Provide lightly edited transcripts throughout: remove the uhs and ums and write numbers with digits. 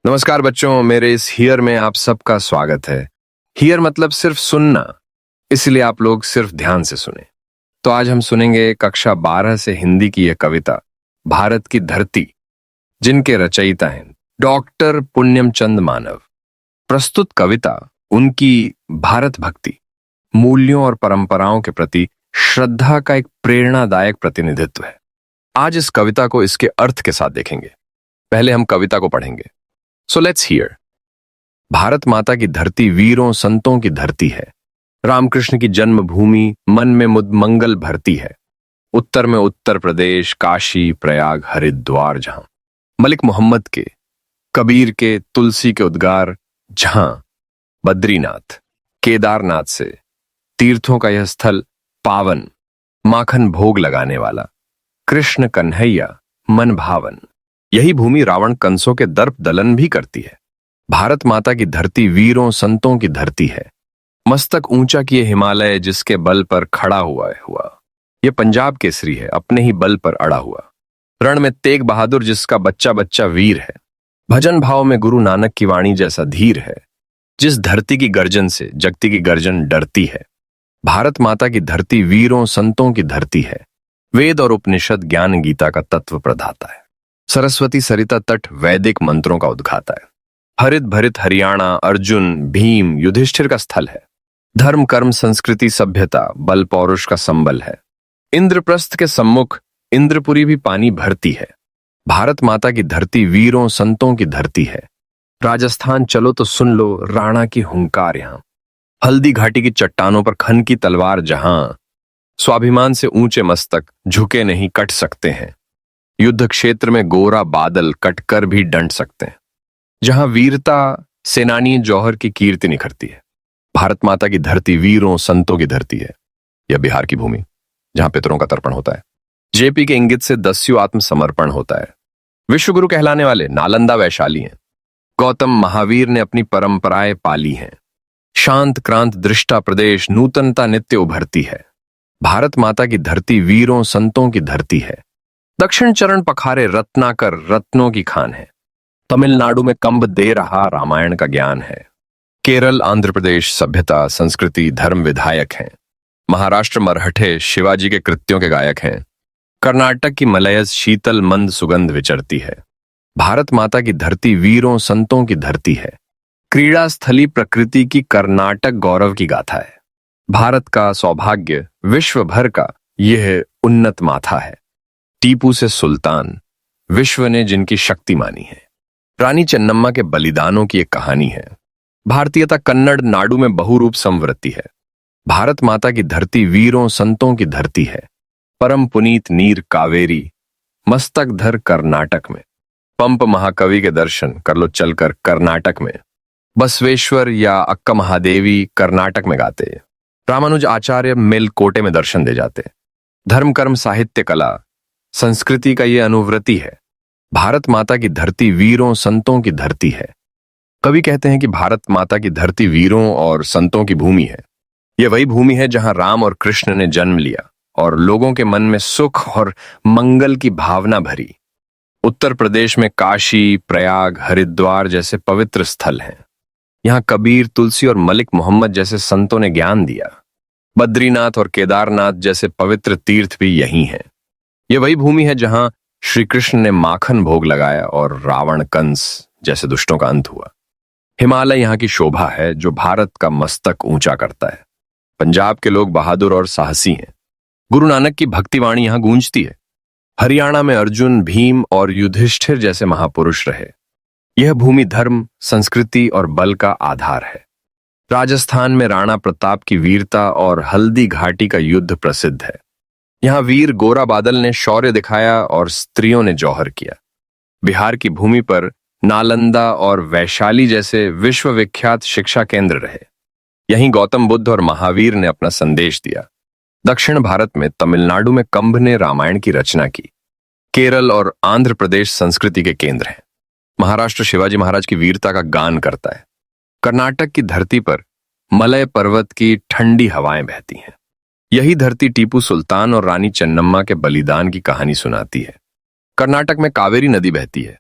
नमस्कार बच्चों, मेरे इस हियर में आप सबका स्वागत है। हियर मतलब सिर्फ सुनना, इसलिए आप लोग सिर्फ ध्यान से सुने। तो आज हम सुनेंगे कक्षा 12 से हिंदी की यह कविता भारत की धरती, जिनके रचयिता हैं डॉक्टर पुण्यम चंद मानव। प्रस्तुत कविता उनकी भारत भक्ति, मूल्यों और परंपराओं के प्रति श्रद्धा का एक प्रेरणादायक प्रतिनिधित्व है। आज इस कविता को इसके अर्थ के साथ देखेंगे। पहले हम कविता को पढ़ेंगे। So let's hear. भारत माता की धरती वीरों संतों की धरती है। रामकृष्ण की जन्मभूमि मन में मुद मंगल भरती है। उत्तर में उत्तर प्रदेश, काशी, प्रयाग, हरिद्वार जहां मलिक मोहम्मद के, कबीर के, तुलसी के उद्गार जहां बद्रीनाथ, केदारनाथ से तीर्थों का यह स्थल पावन, माखन भोग लगाने वाला, कृष्ण कन्हैया मन भावन। यही भूमि रावण कंसों के दर्प दलन भी करती है। भारत माता की धरती वीरों संतों की धरती है। मस्तक ऊंचा किए हिमालय जिसके बल पर खड़ा हुआ यह पंजाब केसरी है, अपने ही बल पर अड़ा हुआ। रण में तेग बहादुर जिसका बच्चा बच्चा वीर है। भजन भाव में गुरु नानक की वाणी जैसा धीर है। जिस धरती की गर्जन से जगती की गर्जन डरती है। भारत माता की धरती वीरों संतों की धरती है। वेद और उपनिषद ज्ञान गीता का तत्व प्रदाता है। सरस्वती सरिता तट वैदिक मंत्रों का उद्घाता है। हरित भरित हरियाणा अर्जुन भीम युधिष्ठिर का स्थल है। धर्म कर्म संस्कृति सभ्यता बल पौरुष का संबल है। इंद्रप्रस्थ के सम्मुख इंद्रपुरी भी पानी भरती है। भारत माता की धरती वीरों संतों की धरती है। राजस्थान चलो तो सुन लो राणा की हुंकार यहां। हल्दी घाटी की चट्टानों पर खन की तलवार जहां। स्वाभिमान से ऊंचे मस्तक झुके नहीं कट सकते हैं। युद्ध क्षेत्र में गोरा बादल कटकर भी डंट सकते हैं। जहां वीरता सेनानी जौहर की कीर्ति निखरती है। भारत माता की धरती वीरों संतों की धरती है। यह बिहार की भूमि, जहां पितरों का तर्पण होता है। जेपी के इंगित से दस्यु आत्मसमर्पण होता है। विश्वगुरु कहलाने वाले नालंदा वैशाली हैं। गौतम महावीर ने अपनी परंपराएं पाली हैं। शांत क्रांत दृष्टा प्रदेश नूतनता नित्य उभरती है। भारत माता की धरती वीरों संतों की धरती है। दक्षिण चरण पखारे रत्नाकर रत्नों की खान है। तमिलनाडु में कंब दे रहा रामायण का ज्ञान है। केरल आंध्र प्रदेश सभ्यता संस्कृति धर्म विधायक हैं। महाराष्ट्र मरहठे शिवाजी के कृत्यों के गायक हैं। कर्नाटक की मलयज शीतल मंद सुगंध विचरती है। भारत माता की धरती वीरों संतों की धरती है। क्रीड़ा स्थली प्रकृति की कर्नाटक गौरव की गाथा है। भारत का सौभाग्य विश्व भर का यह उन्नत माथा है। टीपू से सुल्तान विश्व ने जिनकी शक्ति मानी है। रानी चेन्नम्मा के बलिदानों की एक कहानी है। भारतीयता कन्नड़ नाडु में बहुरूप संवृत्ति है। भारत माता की धरती वीरों संतों की धरती है। परम पुनीत नीर कावेरी मस्तक धर कर्नाटक में। पंप महाकवि के दर्शन कर लो चलकर कर्नाटक में। बसवेश्वर या अक्का महादेवी कर्नाटक में गाते। रामानुज आचार्य मेलकोटे में दर्शन दे जाते। धर्म कर्म साहित्य कला संस्कृति का ये अनुवृत्ति है। भारत माता की धरती वीरों संतों की धरती है। कवि कहते हैं कि भारत माता की धरती वीरों और संतों की भूमि है। यह वही भूमि है जहां राम और कृष्ण ने जन्म लिया और लोगों के मन में सुख और मंगल की भावना भरी। उत्तर प्रदेश में काशी, प्रयाग, हरिद्वार जैसे पवित्र स्थल हैं। यहां कबीर, तुलसी और मलिक मोहम्मद जैसे संतों ने ज्ञान दिया। बद्रीनाथ और केदारनाथ जैसे पवित्र तीर्थ भी यही हैं। यह वही भूमि है जहां श्री कृष्ण ने माखन भोग लगाया और रावण कंस जैसे दुष्टों का अंत हुआ। हिमालय यहाँ की शोभा है जो भारत का मस्तक ऊंचा करता है। पंजाब के लोग बहादुर और साहसी हैं। गुरु नानक की भक्तिवाणी यहाँ गूंजती है। हरियाणा में अर्जुन भीम और युधिष्ठिर जैसे महापुरुष रहे। यह भूमि धर्म संस्कृति और बल का आधार है। राजस्थान में राणा प्रताप की वीरता और हल्दी घाटी का युद्ध प्रसिद्ध है। यहाँ वीर गोरा बादल ने शौर्य दिखाया और स्त्रियों ने जौहर किया। बिहार की भूमि पर नालंदा और वैशाली जैसे विश्वविख्यात शिक्षा केंद्र रहे। यहीं गौतम बुद्ध और महावीर ने अपना संदेश दिया। दक्षिण भारत में तमिलनाडु में कंब ने रामायण की रचना की। केरल और आंध्र प्रदेश संस्कृति के केंद्र हैं। महाराष्ट्र शिवाजी महाराज की वीरता का गान करता है। कर्नाटक की धरती पर मलय पर्वत की ठंडी हवाएं बहती हैं। यही धरती टीपू सुल्तान और रानी चेन्नम्मा के बलिदान की कहानी सुनाती है। कर्नाटक में कावेरी नदी बहती है।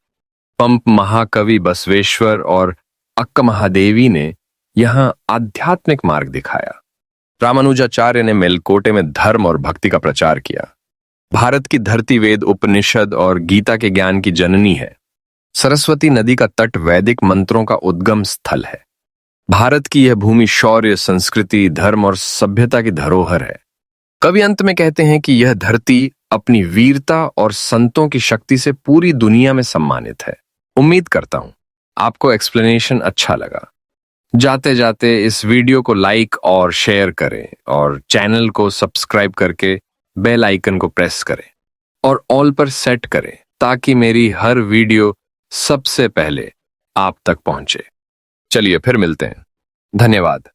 पंप महाकवि बसवेश्वर और अक्का महादेवी ने यहाँ आध्यात्मिक मार्ग दिखाया। रामानुजाचार्य ने मेलकोटे में धर्म और भक्ति का प्रचार किया। भारत की धरती वेद, उपनिषद और गीता के ज्ञान की जननी है। सरस्वती नदी का तट वैदिक मंत्रों का उद्गम स्थल है। भारत की यह भूमि शौर्य, संस्कृति, धर्म और सभ्यता की धरोहर है। कवि अंत में कहते हैं कि यह धरती अपनी वीरता और संतों की शक्ति से पूरी दुनिया में सम्मानित है। उम्मीद करता हूं आपको एक्सप्लेनेशन अच्छा लगा। जाते जाते इस वीडियो को लाइक और शेयर करें और चैनल को सब्सक्राइब करके बेल आइकन को प्रेस करें और ऑल पर सेट करें ताकि मेरी हर वीडियो सबसे पहले आप तक पहुंचे। चलिए फिर मिलते हैं। धन्यवाद।